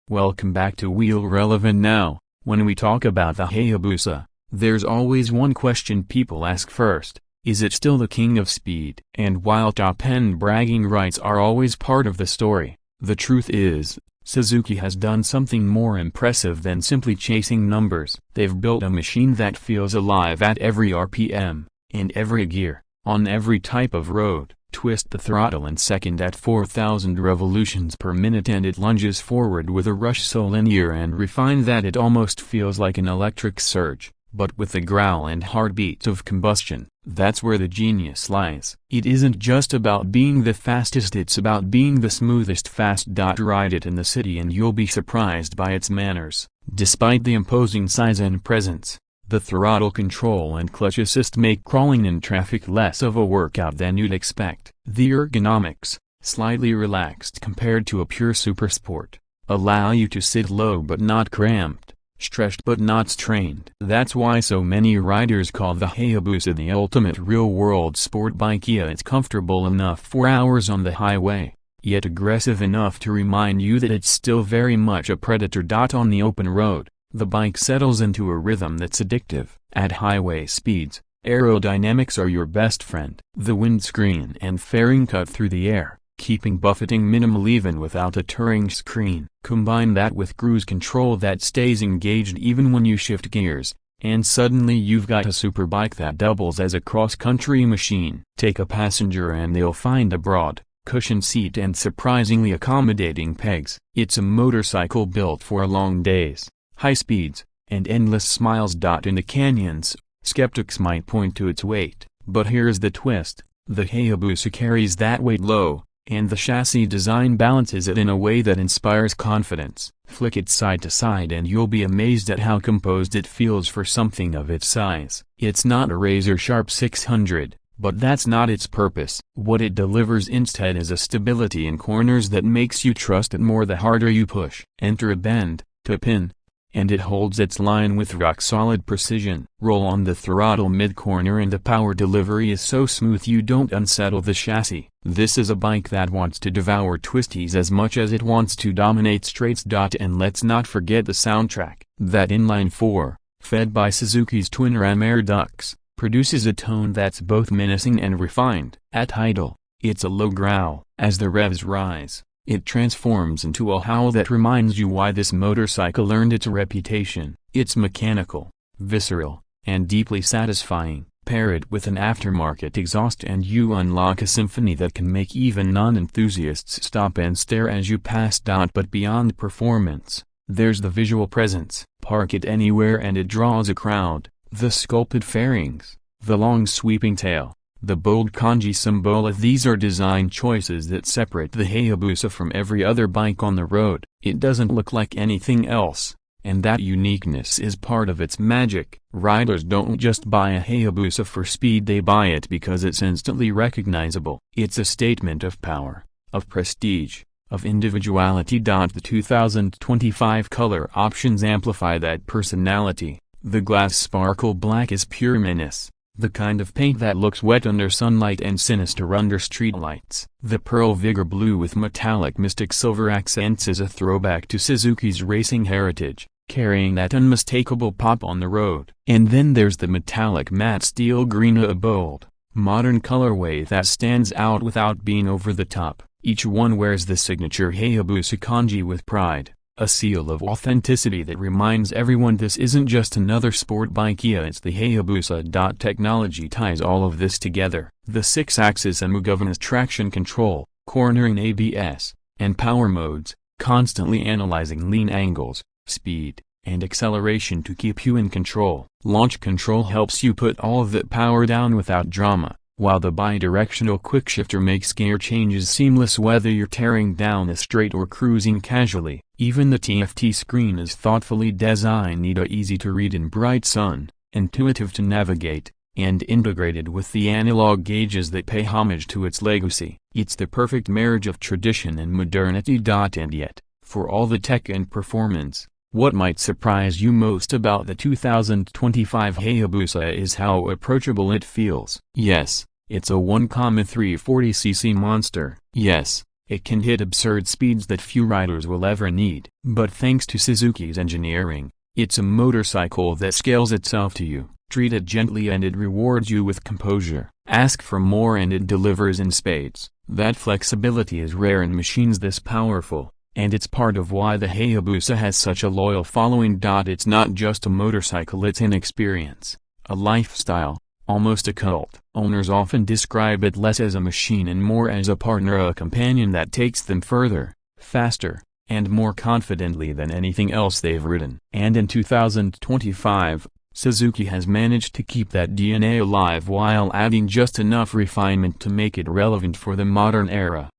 Welcome back to Wheel Relevant. Now, when we talk about the Hayabusa, there's always one question people ask first: is it still the king of speed? And while top-end bragging rights are always part of the story, the truth is, Suzuki has done something more impressive than simply chasing numbers. They've built a machine that feels alive at every RPM, in every gear, on every type of road. Twist the throttle in second at 4,000 revolutions per minute and it lunges forward with a rush so linear and refined that it almost feels like an electric surge, but with the growl and heartbeat of combustion. That's where the genius lies. It isn't just about being the fastest, it's about being the smoothest. Ride it in the city and you'll be surprised by its manners. Despite the imposing size and presence, the throttle control and clutch assist make crawling in traffic less of a workout than you'd expect. The ergonomics, slightly relaxed compared to a pure supersport, allow you to sit low but not cramped, stretched but not strained. That's why so many riders call the Hayabusa the ultimate real-world sport bike. It's comfortable enough for hours on the highway, yet aggressive enough to remind you that it's still very much a predator. On the open road, the bike settles into a rhythm that's addictive. At highway speeds, aerodynamics are your best friend. The windscreen and fairing cut through the air, keeping buffeting minimal even without a touring screen. Combine that with cruise control that stays engaged even when you shift gears, and suddenly you've got a superbike that doubles as a cross-country machine. Take a passenger and they'll find a broad, cushioned seat and surprisingly accommodating pegs. It's a motorcycle built for long days, high speeds, and endless smiles. In the canyons, skeptics might point to its weight, but here's the twist: the Hayabusa carries that weight low, and the chassis design balances it in a way that inspires confidence. Flick it side to side and you'll be amazed at how composed it feels for something of its size. It's not a razor-sharp 600, but that's not its purpose. What it delivers instead is a stability in corners that makes you trust it more the harder you push. Enter a bend, tip in, and it holds its line with rock-solid precision. Roll on the throttle mid-corner and the power delivery is so smooth you don't unsettle the chassis. This is a bike that wants to devour twisties as much as it wants to dominate straights. And let's not forget the soundtrack. That inline-four, fed by Suzuki's twin-ram air ducts, produces a tone that's both menacing and refined. At idle, it's a low growl. As the revs rise, it transforms into a howl that reminds you why this motorcycle earned its reputation. It's mechanical, visceral, and deeply satisfying. Pair it with an aftermarket exhaust and you unlock a symphony that can make even non-enthusiasts stop and stare as you pass. But beyond performance, there's the visual presence. Park it anywhere and it draws a crowd. The sculpted fairings, the long sweeping tail, the bold kanji symbol, these are design choices that separate the Hayabusa from every other bike on the road. It doesn't look like anything else, and that uniqueness is part of its magic. Riders don't just buy a Hayabusa for speed, they buy it because it's instantly recognizable. It's a statement of power, of prestige, of individuality. The 2025 color options amplify that personality. The glass sparkle black is pure menace, the kind of paint that looks wet under sunlight and sinister under streetlights. The pearl vigor blue with metallic mystic silver accents is a throwback to Suzuki's racing heritage, carrying that unmistakable pop on the road. And then there's the metallic matte steel green, a bold, modern colorway that stands out without being over the top. Each one wears the signature Hayabusa kanji with pride, a seal of authenticity that reminds everyone this isn't just another sport bike, it's the Hayabusa. Technology ties all of this together. The 6-axis Mugovina's traction control, cornering ABS, and power modes, constantly analyzing lean angles, speed, and acceleration to keep you in control. Launch control helps you put all of that power down without drama, while the bidirectional quickshifter makes gear changes seamless whether you're tearing down a straight or cruising casually. Even the TFT screen is thoughtfully designed, easy to read in bright sun, intuitive to navigate, and integrated with the analog gauges that pay homage to its legacy. It's the perfect marriage of tradition and modernity. And yet, for all the tech and performance, what might surprise you most about the 2025 Hayabusa is how approachable it feels. Yes, it's a 1,340cc monster. Yes, It can hit absurd speeds that few riders will ever need. But thanks to Suzuki's engineering, it's a motorcycle that scales itself to you. Treat it gently and it rewards you with composure. Ask for more and it delivers in spades. That flexibility is rare in machines this powerful, and it's part of why the Hayabusa has such a loyal following. It's not just a motorcycle, it's an experience, a lifestyle, almost a cult. Owners often describe it less as a machine and more as a partner, a companion that takes them further, faster, and more confidently than anything else they've ridden. And in 2025, Suzuki has managed to keep that DNA alive while adding just enough refinement to make it relevant for the modern era.